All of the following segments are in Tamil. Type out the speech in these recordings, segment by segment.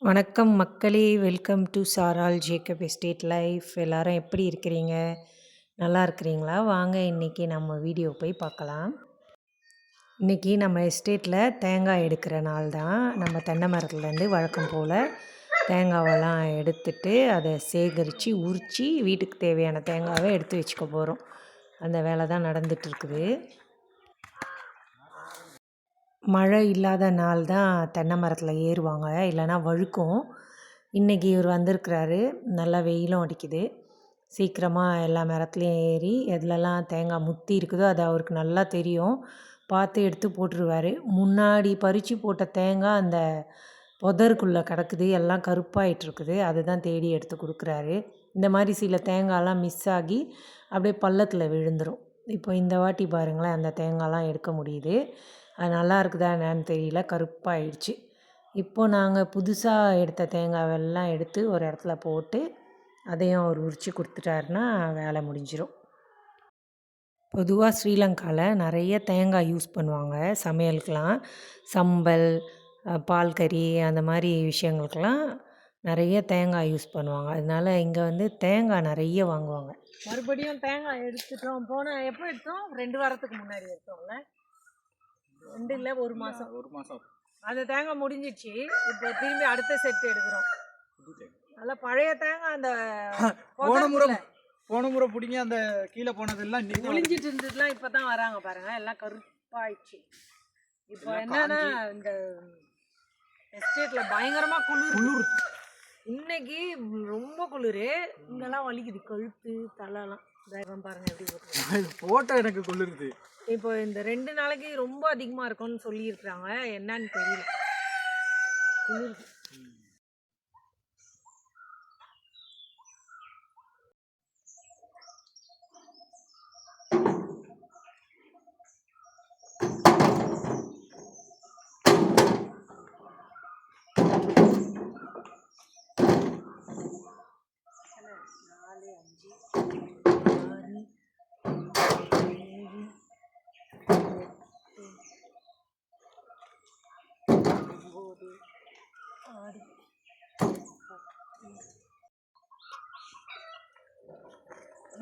வணக்கம் மக்களே! வெல்கம் டு சாரால் ஜேக்கப் எஸ்டேட் லைஃப். எல்லாரும் எப்படி இருக்கிறீங்க? நல்லா இருக்கிறீங்களா? வாங்க இன்னைக்கு நம்ம வீடியோ போய் பார்க்கலாம். இன்னைக்கு நம்ம எஸ்டேட்டில் தேங்காய் எடுக்கிற நாள் தான். நம்ம தென்னை மரத்துலேருந்து வழக்கம் போல் தேங்காவெல்லாம் எடுத்துட்டு அதை சேகரித்து உரித்து வீட்டுக்கு தேவையான தேங்காவை எடுத்து வச்சுக்க போகிறோம். அந்த வேலை தான் நடந்துகிட்ருக்குது. மழை இல்லாத நாள் தான் தென்னை மரத்தில் ஏறுவாங்க, இல்லைன்னா வழுக்கும். இன்றைக்கி இவர் வந்திருக்கிறாரு, நல்லா வெயிலும் அடிக்குது. சீக்கிரமாக எல்லா மரத்துலேயும் ஏறி எதுலலாம் தேங்காய் முத்தி இருக்குதோ அது அவருக்கு நல்லா தெரியும். பார்த்து எடுத்து போட்டுருவார். முன்னாடி பறித்து போட்ட தேங்காய் அந்த புதருக்குள்ளே கிடக்குது, எல்லாம் கருப்பாயிட்ருக்குது. அதுதான் தேடி எடுத்து கொடுக்குறாரு. இந்த மாதிரி சில தேங்காயெலாம் மிஸ் ஆகி அப்படியே பள்ளத்தில் விழுந்துடும். இப்போ இந்த வாட்டி பாருங்களேன், அந்த தேங்காயெலாம் எடுக்க முடியுது. அது நல்லா இருக்குதா என்னன்னு தெரியல, கருப்பாயிடுச்சு. இப்போது நாங்கள் புதுசாக எடுத்த தேங்காவெல்லாம் எடுத்து ஒரு இடத்துல போட்டு அதையும் அவர் உரித்து கொடுத்துட்டாருன்னா வேலை முடிஞ்சிடும். பொதுவாக ஸ்ரீலங்காவில் நிறைய தேங்காய் யூஸ் பண்ணுவாங்க சமையலுக்கெலாம். சம்பல், பால் கறி அந்த மாதிரி விஷயங்களுக்கெல்லாம் நிறைய தேங்காய் யூஸ் பண்ணுவாங்க. அதனால இங்கே வந்து தேங்காய் நிறைய வாங்குவாங்க. மறுபடியும் தேங்காய் எடுத்துட்டோம். எப்போ எடுத்தோம்? 2 வாரத்துக்கு முன்னாடி எடுத்தோம்ல. 2 இல்லை, 1 மாதம். அந்த தேங்காய் முடிஞ்சிடுச்சு. இப்போ திரும்பி அடுத்த செட் எடுக்கிறோம். நல்ல பழைய தேங்காய். அந்த போன முறை பிடிங்க அந்த கீழே போனதெல்லாம் ஒளிஞ்சிட்டு இருந்ததுலாம் இப்போ தான் வராங்க பாருங்க, எல்லாம் கருப்பாயிடுச்சு. இப்போ என்னன்னா இந்த எஸ்டேட்டில் பயங்கரமாக குளிர். இன்னைக்கு ரொம்ப குளிர். இங்கெல்லாம் வலிக்குது, கழுத்து தலைலாம். வேகம் பாருங்க எப்படி போட்டோ எனக்கு குளிருது. இப்போ இந்த 2 நாளைக்கு ரொம்ப அதிகமாக இருக்கும்னு சொல்லியிருக்கிறாங்க, என்னன்னு தெரியல. குளிர்.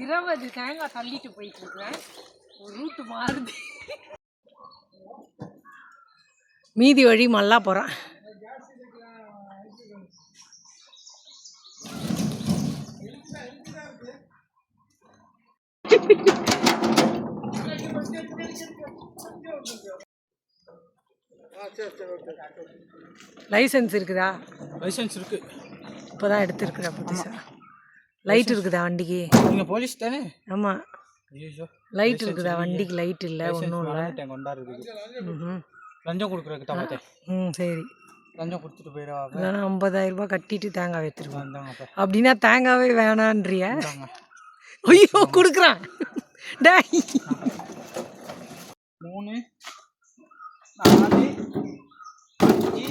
இருபது தேங்காய் தள்ளிட்டு போயிட்டு இருக்கிறேன். ஒரு ரூட்டு மாறுது. மீதி வழி மல்லா போகிறேன். லைசன்ஸ் இருக்குதா? லைசன்ஸ் இருக்கு. இப்போதான் எடுத்துருக்குறா புதுசாக. லைட் இருக்குதா வண்டிக்கு? நீங்கள் போலீஸ் தானே? ஆமாம். லைட் இருக்குதா வண்டிக்கு? லைட் இல்லை, ஒன்றும் இல்லை. லஞ்சம் கொடுக்குறதுக்கு தான். சரி, லஞ்சம் கொடுத்துட்டு போயிடுவாங்க. இல்லைன்னா 50,000 ரூபாய் கட்டிட்டு தேங்காய் எடுத்துருவாங்க. அப்படின்னா தேங்காவே வேணான்றியா? ஐயோ கொடுக்குறான். டேய் 3 4 5 6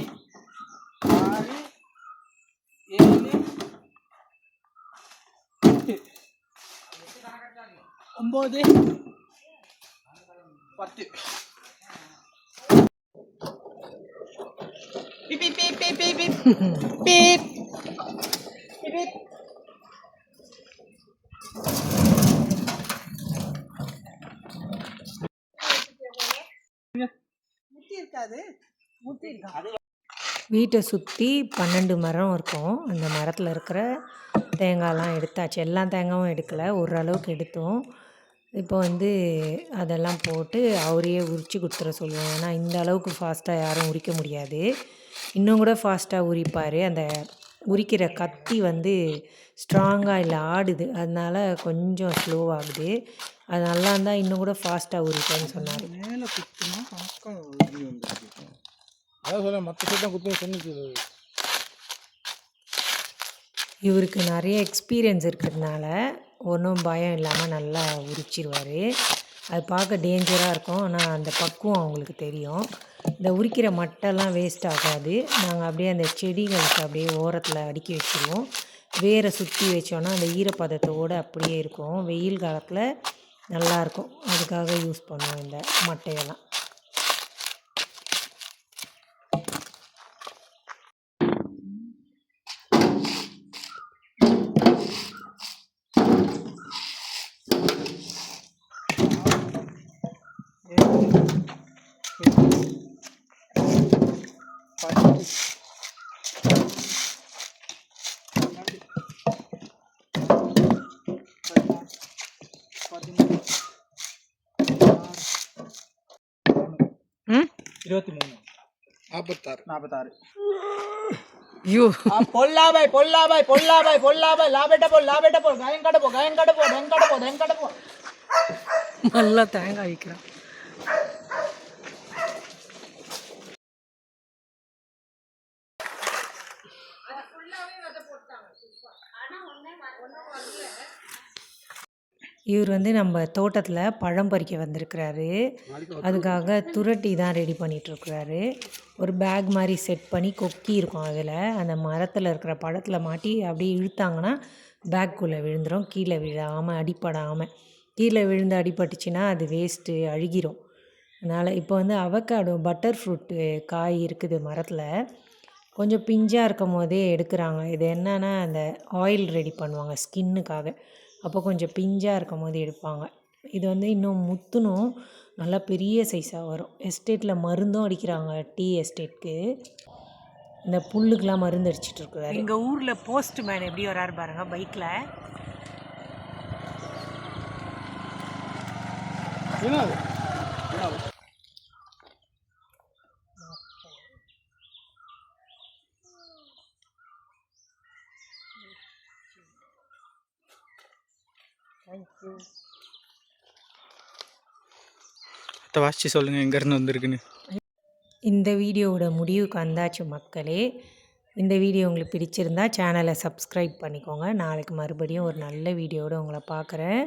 7 8 9 10. Beep beep beep beep beep beep beep beep beep. வீட்டை சுற்றி 12 மரம் இருக்கும். அந்த மரத்தில் இருக்கிற தேங்காயெல்லாம் எடுத்தாச்சு. எல்லா தேங்காயும் எடுக்கலை, ஓரளவுக்கு எடுத்தோம். இப்போ வந்து அதெல்லாம் போட்டு அவரையே உரித்து கொடுத்துட சொல்லுவோம். ஏன்னா இந்த அளவுக்கு ஃபாஸ்ட்டாக யாரும் உரிக்க முடியாது. இன்னும் கூட ஃபாஸ்ட்டாக உரிப்பார். அந்த உரிக்கிற கத்தி வந்து ஸ்ட்ராங்காக இல்லை, ஆடுது. அதனால கொஞ்சம் ஸ்லோவாகுது. அது நல்லா இருந்தால் இன்னும் கூட ஃபாஸ்ட்டாக உரிப்பேன்னு சொன்னார். இவருக்கு நிறைய எக்ஸ்பீரியன்ஸ் இருக்கிறதுனால ஒன்றும் பயம் இல்லாமல் நல்லா உரிச்சிருவார். அது பார்க்க டேஞ்சராக இருக்கும், ஆனால் அந்த பக்குவம் அவங்களுக்கு தெரியும். இந்த உரிக்கிற மட்டெல்லாம் வேஸ்ட் ஆகாது. நாங்கள் அப்படியே அந்த செடிகளுக்கு அப்படியே ஓரத்தில் அடுக்கி வச்சுருவோம். வேரை சுற்றி வச்சோன்னா அந்த ஈரப்பதத்தோடு அப்படியே இருக்கும். வெயில் காலத்தில் நல்லாயிருக்கும், அதுக்காக யூஸ் பண்ணுவோம் இந்த மட்டையெல்லாம். ம் 23 46 ஐயோ पोल्ला भाई लाबेटा बोल गायन काट पो நல்லா தேங்காய் வைக்கிறான். இவர் வந்து நம்ம தோட்டத்தில் பழம் பறிக்க வந்திருக்கிறாரு. அதுக்காக துரட்டி தான் ரெடி பண்ணிகிட்ருக்குறாரு. ஒரு பேக் மாதிரி செட் பண்ணி கொக்கி இருக்கும் அதில். அந்த மரத்தில் இருக்கிற பழத்தில் மாட்டி அப்படியே இழுத்தாங்கன்னா பேக்குள்ளே விழுந்துடும். கீழே விழாமல் அடிப்படாமல். கீழே விழுந்து அடிபட்டுச்சுன்னா அது வேஸ்ட்டு, அழுகிரும். அதனால் இப்போ வந்து அவக்காடோ பட்டர் ஃப்ரூட்டு காய் இருக்குது மரத்தில். கொஞ்சம் பிஞ்சாக இருக்கும் போதே எடுக்கிறாங்க. இது என்னென்னா அந்த ஆயில் ரெடி பண்ணுவாங்க ஸ்கின்னுக்காக. அப்போ கொஞ்சம் பிஞ்சாக இருக்கும் போது எடுப்பாங்க. இது வந்து இன்னும் முத்தணும், நல்லா பெரிய சைஸாக வரும். எஸ்டேட்டில் மருந்தும் அடிக்கிறாங்க. டீ எஸ்டேட்க்கு இந்த புல்லுக்கெலாம் மருந்து அடிச்சிட்ருக்குறாரு. எங்கள் ஊரில் போஸ்ட்மேன் எப்படி வராரு பாருங்கள் பைக்கில். தேங்க்யூ. வாசிச்சு சொல்லுங்கள் எங்கேருந்து வந்திருக்குன்னு. இந்த வீடியோவோட முடிவுக்கு வந்தாச்சு மக்களே. இந்த வீடியோ உங்களுக்கு பிடிச்சிருந்தா சேனலை சப்ஸ்கிரைப் பண்ணிக்கோங்க. நாளைக்கு மறுபடியும் ஒரு நல்ல வீடியோவோடு உங்களை பார்க்குறேன்.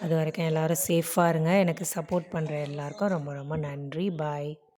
அது வரைக்கும் எல்லோரும் சேஃபாக இருங்க. எனக்கு சப்போர்ட் பண்ணுற எல்லாருக்கும் ரொம்ப ரொம்ப நன்றி. பாய்.